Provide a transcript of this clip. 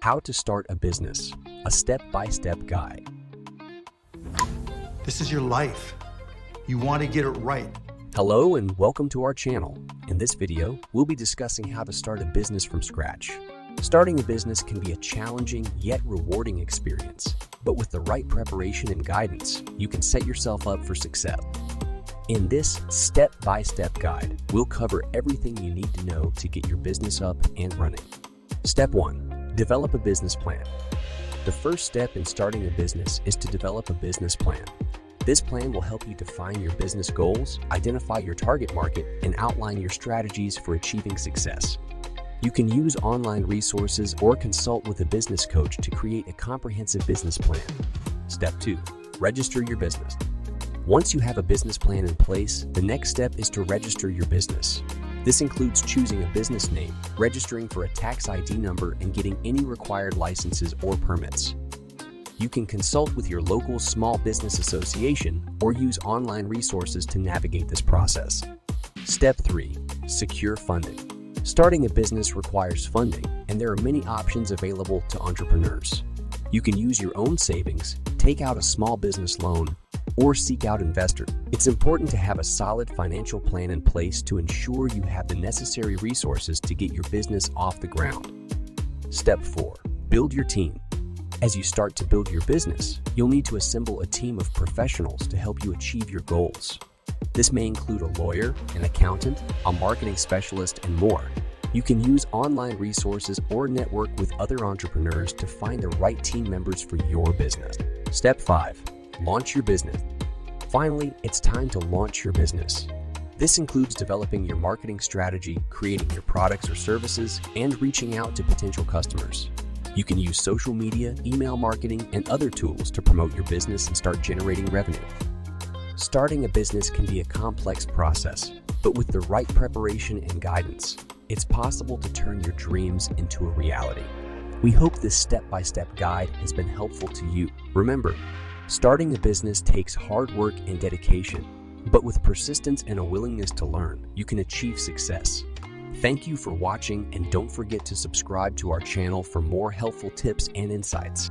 How to start a business, a step-by-step guide. This is your life. You want to get it right. Hello and welcome to our channel. In this video, we'll be discussing how to start a business from scratch. Starting a business can be a challenging yet rewarding experience, but with the right preparation and guidance, you can set yourself up for success. In this step-by-step guide, we'll cover everything you need to know to get your business up and running. Step 1. Develop a business plan. The first step in starting a business is to develop a business plan. This plan will help you define your business goals, identify your target market, and outline your strategies for achieving success. You can use online resources or consult with a business coach to create a comprehensive business plan. Step 2. Register your business. Once you have a business plan in place, the next step is to register your business. This includes choosing a business name, registering for a tax ID number, and getting any required licenses or permits. You can consult with your local small business association or use online resources to navigate this process. Step 3. Secure funding. Starting a business requires funding, and there are many options available to entrepreneurs. You can use your own savings, take out a small business loan, or seek out investors. It's important to have a solid financial plan in place to ensure you have the necessary resources to get your business off the ground. Step 4. Build your team. As you start to build your business, you'll need to assemble a team of professionals to help you achieve your goals. This may include a lawyer, an accountant, a marketing specialist, and more. You can use online resources or network with other entrepreneurs to find the right team members for your business. Step 5. Launch your business. Finally, it's time to launch your business. This includes developing your marketing strategy, creating your products or services, and reaching out to potential customers. You can use social media, email marketing, and other tools to promote your business and start generating revenue. Starting a business can be a complex process, but with the right preparation and guidance, it's possible to turn your dreams into a reality. We hope this step-by-step guide has been helpful to you. Remember, starting a business takes hard work and dedication, but with persistence and a willingness to learn, you can achieve success. Thank you for watching, and don't forget to subscribe to our channel for more helpful tips and insights.